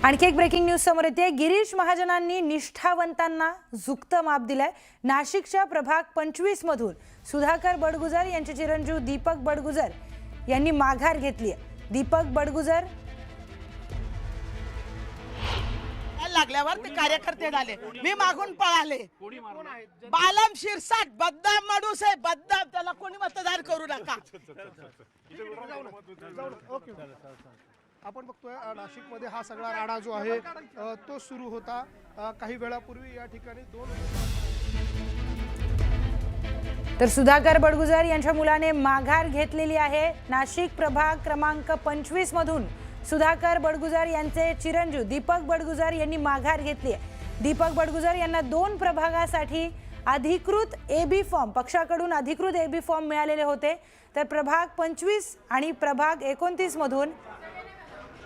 आणखी एक breaking news समोर येते। गिरीश महाजनांनी निष्ठावंतांना झुकतं माप दिलंय। नाशिकच्या प्रभाग 25 मधून सुधाकर बडगुजर यांचे चिरंजीव दीपक बडगुजर यांनी माघार घेतली आहे। दीपक बडगुजर लागल्यावर ते कार्यकर्ते झाले, मी मागून पळाले। बालम शिरसाट बद्दाम माणूस आहे, बद्दाम, त्याला कोणी मतदान करू नका। आपण बघतोय नाशिकमध्ये हा सगळा राडा जो आहे तो सुरू होता। काही वेळापूर्वी या ठिकाणी तर सुधाकर बडगुजर यांच्या मुलाने माघार घेतलेली आहे। नाशिक प्रभाग क्रमांक 25 मधून सुधाकर बडगुजर यांचे चिरंजीव दीपक बडगुजर यांनी माघार घेतली आहे। दीपक बडगुजर यांना 2 प्रभागासाठी अधिकृत एबी फॉर्म पक्षाकडून अधिकृत एबी फॉर्म मिळालेले होते। तर प्रभाग 25 आणि प्रभाग 29 मधून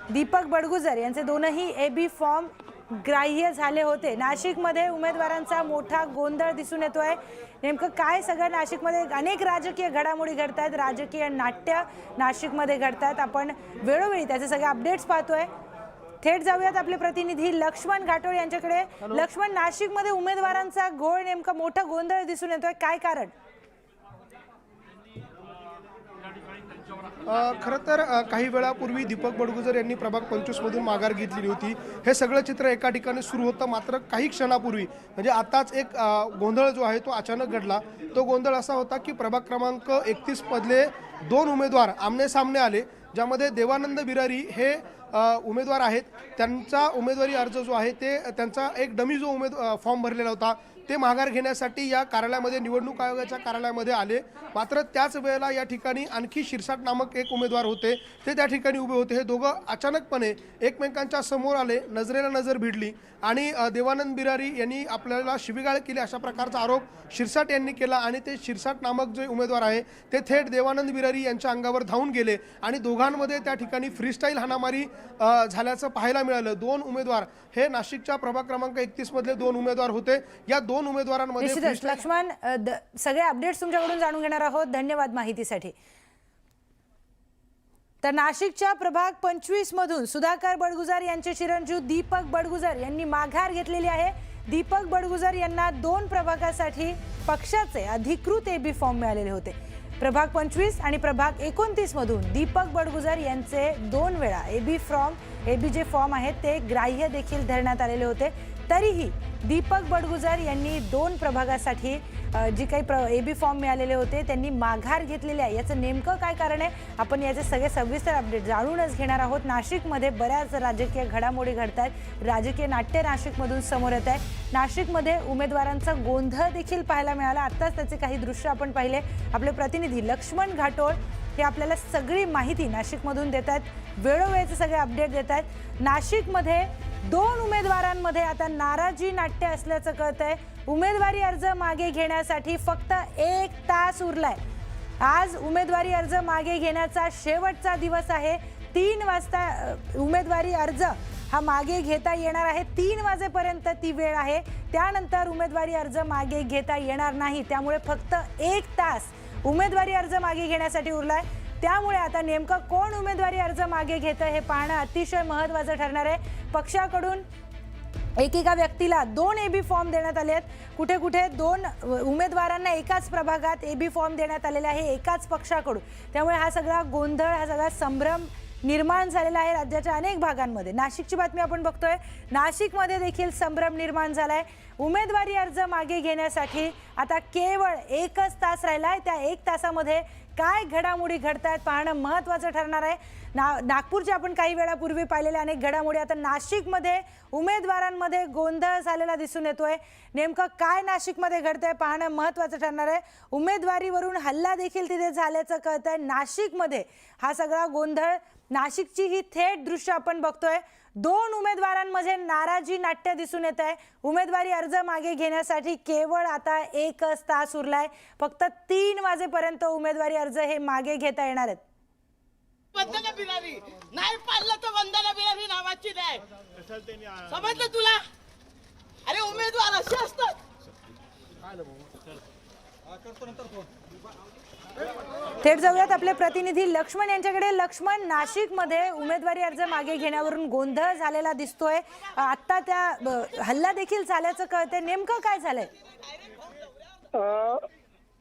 दीपक बडगुजर यांचे दोनही एबी फॉर्म ग्राह्य झाले होते। नाशिकमध्ये उमेदवारांचा मोठा गोंधळ दिसून येतोय। नेमकं काय सगळं नाशिकमध्ये अनेक राजकीय घडामोडी घडतात, राजकीय नाट्य नाशिकमध्ये घडतात। आपण वेळोवेळी त्याचे सगळे अपडेट्स पाहतोय। थेट जाऊयात आपले प्रतिनिधी लक्ष्मण घाटोळ यांच्याकडे। लक्ष्मण, नाशिकमध्ये उमेदवारांचा घोळ, नेमका मोठा गोंधळ दिसून येतोय, काय कारण? खरं तर काही वेळापूर्वी दीपक बडगुजर यांनी प्रभाग 25 मधून माघार घेतलेली होती। हे सगळं चित्र एका ठिकाणी सुरू होतं, मात्र काही क्षणापूर्वी म्हणजे आताच एक गोंधळ जो आहे तो अचानक घडला। तो गोंधळ असा होता की प्रभाग क्रमांक 31 मधले 2 उमेदवार आमने सामने आले, ज्यामध्ये देवानंद बिरारी हे उमेदवार आहेत। त्यांचा उमेदवारी अर्ज जो आहे ते त्यांचा एक डमी जो फॉर्म भरलेला होता ते माघार घेण्यासाठी या कार्यालयामध्ये निवडणूक आयोगाच्या कार्यालयामध्ये आले। मात्र त्याच वेळेला या ठिकाणी आणखी शिरसाट नामक एक उमेदवार होते, ते त्या ठिकाणी उभे होते। हे दोघं अचानकपणे एकमेकांच्या समोर आले, नजरेला नजर भिडली आणि देवानंद बिरारी यांनी आपल्याला शिवीगाळ केली अशा प्रकारचा आरोप शिरसाट यांनी केला आणि ते शिरसाट नामक जे उमेदवार आहे ते थेट देवानंद बिरारी यांच्या अंगावर धावून गेले आणि दोघांमध्ये त्या ठिकाणी फ्रीस्टाईल हाणामारी झाल्याचं पाहायला मिळालं। 2 उमेदवार हे नाशिकच्या प्रभाग क्रमांक 31 मधले 2 उमेदवार होते। या 2 उमेदवारांमध्ये लक्ष्मण, सगळे अपडेट्स तुमच्याकडून जाणून घेणार आहोत, धन्यवाद माहितीसाठी। तर नाशिकच्या प्रभाग 25 मधून सुधाकर बडगुजर यांचे चिरंजीव दीपक बडगुजर यांनी माघार घेतलेली आहे। दीपक बडगुजर यांना 2 प्रभागासाठी पक्षाचे अधिकृत एबी फॉर्म मिळालेले होते। प्रभाग 25 आणि प्रभाग 29 मधून दीपक बडगुजर यांचे 2 वेळा एबी जे फॉर्म आहेत ते ग्राह्य देखील धरण्यात आलेले होते। तरीही दीपक बडगुजर यांनी 2 प्रभागासाठी जी काही एबी फॉर्म मिळालेले होते त्यांनी माघार घेतलेली आहे। याचं नेमकं काय कारण आहे, आपण याचे सगळे सविस्तर अपडेट जाणूनच घेणार आहोत। नाशिकमध्ये बऱ्याच राजकीय घडामोडी घडतात, राजकीय नाट्य नाशिकमधून समोर येत आहे। नाशिकमध्ये उमेदवारांचा गोंधळ देखील पाहायला मिळाला। आत्ताच त्याचे काही दृश्य आपण पाहिले। आपले प्रतिनिधी लक्ष्मण घाटोळ हे आपल्याला सगळी माहिती नाशिकमधून देतात, वेळोवेळीचे सगळे अपडेट देतात। नाशिकमध्ये 2 उमेदवारांमध्ये आता नाराजी नाट्य असल्याचं कळतंय। उमेदवारी अर्ज मागे घेण्यासाठी फक्त 1 तास उरलाय। आज उमेदवारी अर्ज मागे घेण्याचा शेवटचा दिवस आहे। 3 वाजता उमेदवारी अर्ज हा मागे घेता येणार आहे। 3 वाजेपर्यंत ती वेळ आहे, त्यानंतर उमेदवारी अर्ज मागे घेता येणार नाही। त्यामुळे फक्त 1 तास उमेदवारी अर्ज मागे घेण्यासाठी उरलाय। त्यामुळे आता नेमकं कोण उमेदवारी अर्ज मागे घेतं हे पाहणं अतिशय महत्त्वाचं ठरणार आहे। पक्षाकडून एकेका व्यक्तीला 2 एबी फॉर्म देण्यात आले आहेत। कुठे कुठे 2 उमेदवारांना एकाच प्रभागात एबी फॉर्म देण्यात आलेले आहे एकाच पक्षाकडून। त्यामुळे हा सगळा गोंधळ, हा सगळा संभ्रम निर्माण झालेला आहे राज्याच्या अनेक भागांमध्ये। नाशिकची बातमी आपण बघतोय, नाशिकमध्ये देखील संभ्रम निर्माण झालाय। उमेदवारी अर्ज मागे घेण्यासाठी आता केवळ 1च तास राहिलाय। त्या 1 तासामध्ये काय घडामोडी घडतायत पाहणं महत्त्वाचं ठरणार आहे। नागपूरच्या आपण काही वेळापूर्वी पाहिलेल्या अनेक घडामोडी आता नाशिकमध्ये उमेदवारांमध्ये गोंधळ झालेला दिसून येतोय। नेमकं काय नाशिकमध्ये घडतंय पाहणं महत्त्वाचं ठरणार आहे। उमेदवारीवरून हल्ला देखील तिथे झाल्याचं कळतंय। नाशिकमध्ये हा सगळा गोंधळ, नाशिकची ही थेट दृश्य आपण बघतोय। 2 उमेदवारांमध्ये नाराजी नाट्य दिसून येत आहे। उमेदवारी अर्ज मागे घेण्यासाठी केवळ आता 1च तास उरलाय। फक्त 3 वाजेपर्यंत उमेदवारी अर्ज हे मागे घेता येणार आहेत। वंदना बिरारी नाही पाळलं तर वंदना बिरारी नावाची नाही, समजलं तुला? अरे उमेदवार असे असतात। थेट जाऊयात आपले प्रतिनिधी लक्ष्मण यांच्याकडे. लक्ष्मण, नाशिकमध्ये उमेदवारी अर्ज मागे घेण्यावरून गोंधळ झालेला दिसतोय. आता त्या हल्ला देखील झाल्याचं कळतंय. नेमकं काय झालंय?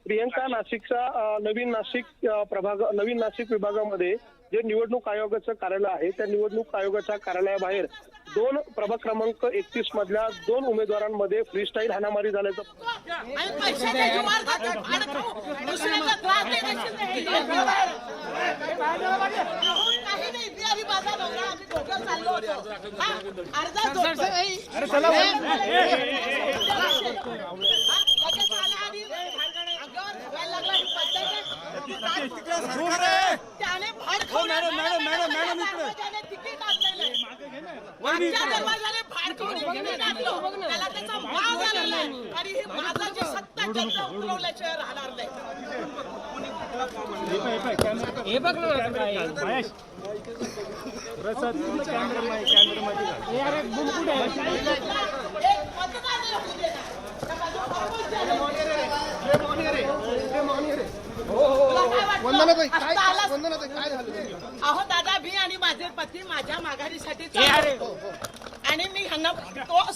प्रियंका, नाशिकचा नवीन नाशिक विभागामध्ये जे निवडणूक आयोगाचं कार्यालय आहे त्या निवडणूक आयोगाच्या कार्यालयाबाहेर प्रभाग क्रमांक 31 मधल्या 2 उमेदवारांमध्ये फ्रीस्टाईल हाणामारी झाल्याचं अहो दादा, मी आणि माझे पती माझ्या माघारीसाठी आणि मी ह्यांना तो